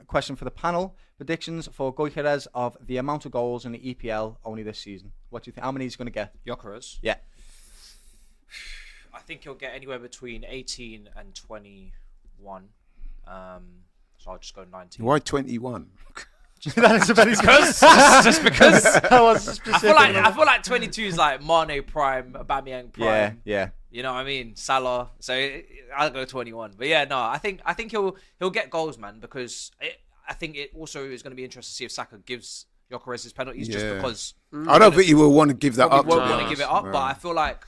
Question for the panel. Predictions for Gyokeres of the amount of goals in the EPL only this season. What do you think? How many is he going to get? Gyokeres? Yeah. I think he'll get anywhere between 18 and 21. So I'll just go 19. Why 21? That is a very just because that was specific. I feel like 22 is like Mane prime, Aubameyang prime. Yeah. You know what I mean? Salah. So I'll go 21. But yeah, no, I think he'll get goals, man, because I think it also is going to be interesting to see if Saka gives Gyokeres his penalties, just because. I don't think he will want to give that up. He won't want to give it up, but I feel like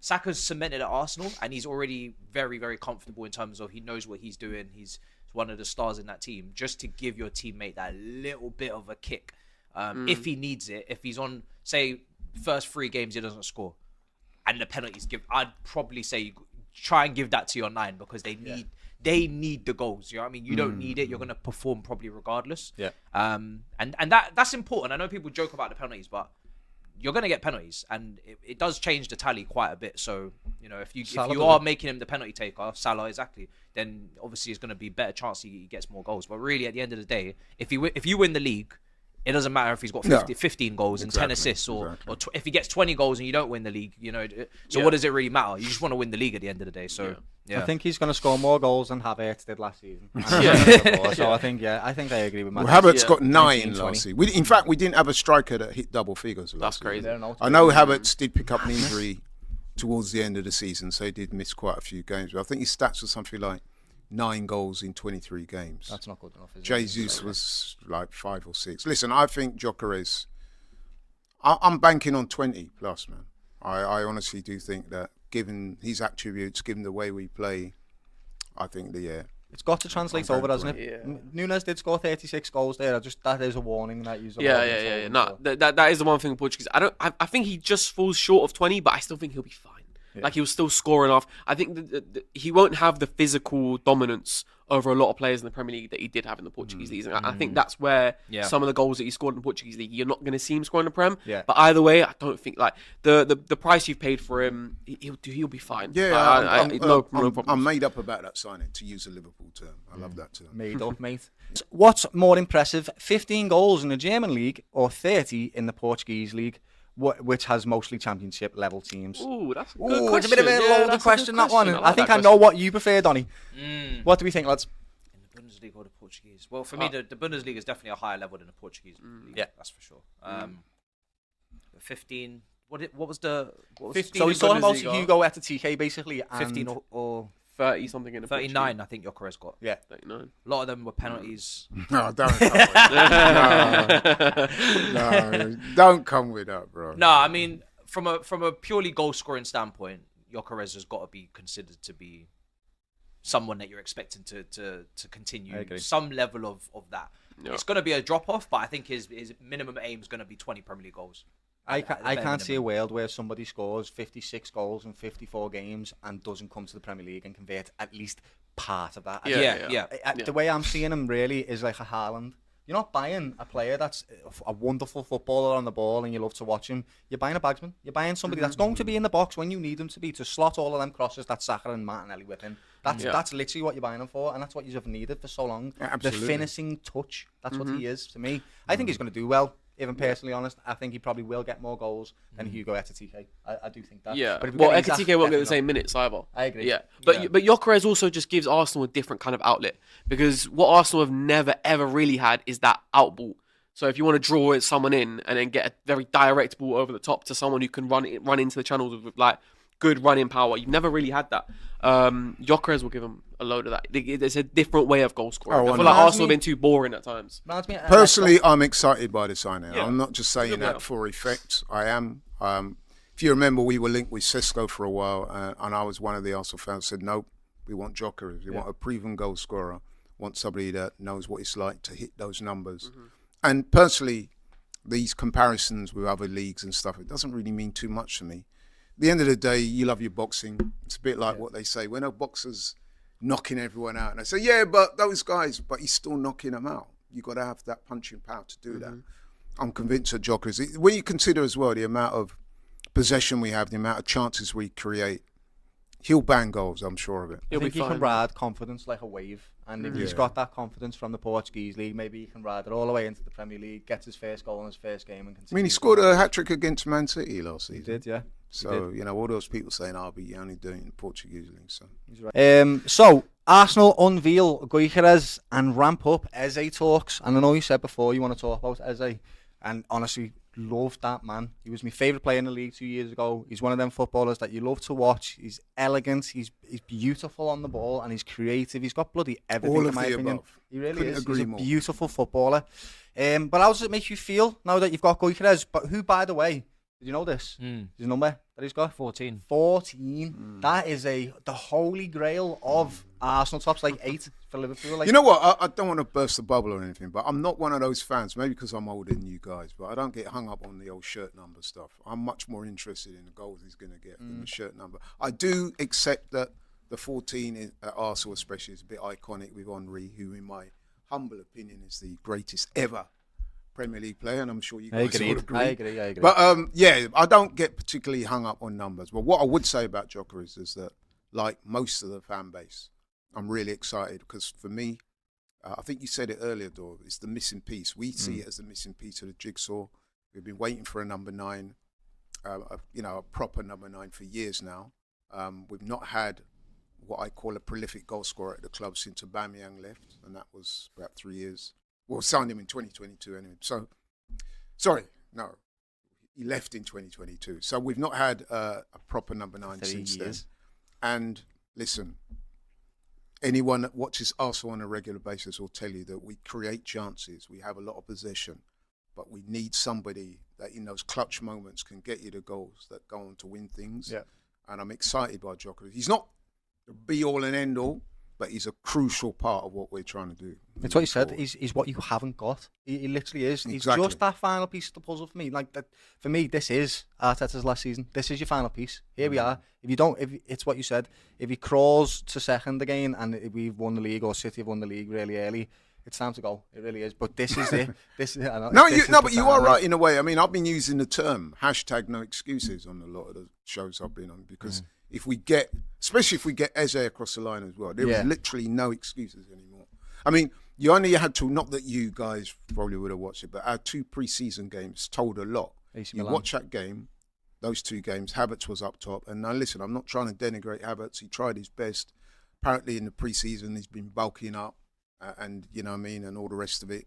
Saka's cemented at Arsenal, and he's already very, very comfortable in terms of he knows what he's doing. He's one of the stars in that team. Just to give your teammate that little bit of a kick, if he needs it. If he's on, say, first 3 games he doesn't score, and the penalties give, I'd probably say you try and give that to your 9, because they need the goals. You know what I mean? You don't need it. You're going to perform probably regardless. Yeah. And that's important. I know people joke about the penalties, but you're going to get penalties, and it does change the tally quite a bit. So, you know, if you are making him the penalty taker, Salah, exactly, then obviously it's going to be better chance he gets more goals. But really, at the end of the day, if you win the league, it doesn't matter if he's got 15 goals and 10 assists, or if he gets 20 goals and you don't win the league, you know. So what does it really matter? You just want to win the league at the end of the day. So yeah. I think he's going to score more goals than Havertz did last season. So I think I agree with Matt. Well, Havertz got 9 last season. In fact, we didn't have a striker that hit double figures last season. That's crazy. I know Havertz did pick up an injury towards the end of the season, so he did miss quite a few games. But I think his stats were something like 9 goals in 23 games. That's not good enough, is it? Jesus was like 5 or 6. Listen, I think Gyokeres, I'm banking on 20 plus, man. I honestly do think that, given his attributes, given the way we play, I think it's got to translate over, doesn't it? Yeah. Nunes did score 36 goals there. That is a warning that you. Yeah. No, that is the one thing in Portuguese. I think he just falls short of 20, but I still think he'll be fine. Yeah. Like, he'll still score enough. I think he won't have the physical dominance over a lot of players in the Premier League that he did have in the Portuguese league. And I think that's where some of the goals that he scored in the Portuguese league, you're not going to see him score in the Prem. Yeah. But either way, I don't think, like, the price you've paid for him, he'll be fine. Yeah, no problem. I'm made up about that signing, to use a Liverpool term. I love that term. Made up, mate. What's more impressive, 15 goals in the German league or 30 in the Portuguese league, which has mostly championship level teams? Ooh, that's a good question. It's a bit of a loaded question, that one. I think I know what you prefer, Donny. What do we think, lads? In the Bundesliga or the Portuguese? Well, for me, the Bundesliga is definitely a higher level than the Portuguese league. Yeah, that's for sure. 15. What was 15? So he's talking about Hugo Ekitike, basically. 15 or 30 something in the 39, I think Gyokeres got. Yeah, 39. A lot of them were penalties. No, don't come with that. No, don't come with that, bro. No, I mean, from a purely goal scoring standpoint, Gyokeres has got to be considered to be someone that you're expecting to continue some level of that. Yeah. It's going to be a drop off, but I think his minimum aim is going to be 20 Premier League goals. I can't see a world where somebody scores 56 goals in 54 games and doesn't come to the Premier League and convert at least part of that. Yeah. The way I'm seeing him really is like a Haaland. You're not buying a player that's a wonderful footballer on the ball and you love to watch him. You're buying a bagsman. You're buying somebody that's going to be in the box when you need them to be, to slot all of them crosses that Saka and Martinelli whip in. That's literally what you're buying him for, and that's what you've needed for so long. The finishing touch, that's what he is to me. I think he's going to do well. Even personally honest, I think he probably will get more goals than Hugo Ekitike. I do think that. Yeah. Well, Ekitike won't get the same minutes either. I agree. Yeah. But Gyokeres also just gives Arsenal a different kind of outlet, because what Arsenal have never ever really had is that outball. So if you want to draw someone in and then get a very direct ball over the top to someone who can run into the channels with like good running power, you've never really had that. Gyokeres will give him a load of that. It's a different way of goal scoring. I feel like Arsenal have been too boring at times. Personally, I'm excited by the signing. I'm not just saying that for effect. I am. If you remember, we were linked with Sesko for a while, and I was one of the Arsenal fans who said, nope, we want Gyokeres. We want a proven goal scorer. We want somebody that knows what it's like to hit those numbers. And personally, these comparisons with other leagues and stuff, it doesn't really mean too much to me. At the end of the day, you love your boxing. It's a bit like what they say. When a boxer's knocking everyone out, and I say, yeah, but those guys, but he's still knocking them out. You've got to have that punching power to do that. I'm convinced that Gyokeres, when you consider as well the amount of possession we have, the amount of chances we create, he'll bang goals, I'm sure of it. I think he can ride confidence like a wave, And if he's got that confidence from the Portuguese league, maybe he can ride it all the way into the Premier League, gets his first goal in his first game, and continue. I mean, he scored a hat-trick against Man City last season. He did, yeah. So, you know, all those people saying, "I'll be only doing the Portuguese league." So, he's right. So Arsenal unveil Gyokeres and ramp up Eze talks. And I know you said before you want to talk about Eze, and honestly, loved that man. He was my favourite player in the league 2 years ago. He's one of them footballers that you love to watch. He's elegant, he's beautiful on the ball, and he's creative. He's got bloody everything, all in of my the opinion. above. He really Couldn't is. agree He's a more. beautiful footballer. But how does it make you feel now that you've got Gyokeres? But who, by the way, did you know this? His number that he's got? 14. 14. That is the holy grail of Arsenal tops, like 8 for Liverpool. Like, you know what? I don't want to burst the bubble or anything, but I'm not one of those fans, maybe because I'm older than you guys, but I don't get hung up on the old shirt number stuff. I'm much more interested in the goals he's going to get than the shirt number. I do accept that the 14 at Arsenal especially is a bit iconic with Henry, who in my humble opinion is the greatest ever Premier League player, and I'm sure you guys would agree. I agree. But yeah, I don't get particularly hung up on numbers. But what I would say about Gyokeres is that, like most of the fan base, I'm really excited because for me, I think you said it earlier, Dor, it's the missing piece. We see it as the missing piece of the jigsaw. We've been waiting for a number 9, a proper number 9 for years now. We've not had what I call a prolific goal scorer at the club since Aubameyang left, and that was about 3 years. Well, signed him in 2022 anyway. So, sorry, no, he left in 2022. So we've not had a proper number 9 since then. And listen, anyone that watches Arsenal on a regular basis will tell you that we create chances. We have a lot of possession, but we need somebody that in those clutch moments can get you the goals that go on to win things. Yeah. And I'm excited by Gyokeres. He's not the be-all and end-all, but he's a crucial part of what we're trying to do. It's what you said. He's what you haven't got. He literally is. Exactly. He's just that final piece of the puzzle for me. Like that for me, this is Arteta's last season. This is your final piece. Here we are. If it's what you said. If he crawls to second again, and if we've won the league or City have won the league really early, it's time to go. It really is. But this is it. This is. I know, but you are right in a way. I mean, I've been using the term #no excuses on a lot of the shows I've been on because. Especially if we get Eze across the line as well, there is literally no excuses anymore. I mean, you only had to, not that you guys probably would have watched it, but our 2 pre-season games told a lot. You watch that game, those 2 games, Havertz was up top. And now listen, I'm not trying to denigrate Havertz. He tried his best. Apparently in the pre-season, he's been bulking up and, you know what I mean, and all the rest of it.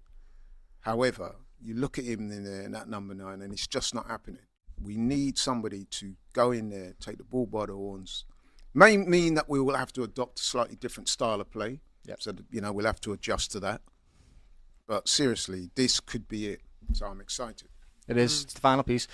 However, you look at him in there in that number 9 and it's just not happening. We need somebody to go in there, take the bull by the horns. May mean that we will have to adopt a slightly different style of play. Yep. So, we'll have to adjust to that. But seriously, this could be it. So I'm excited. It is. It's the final piece.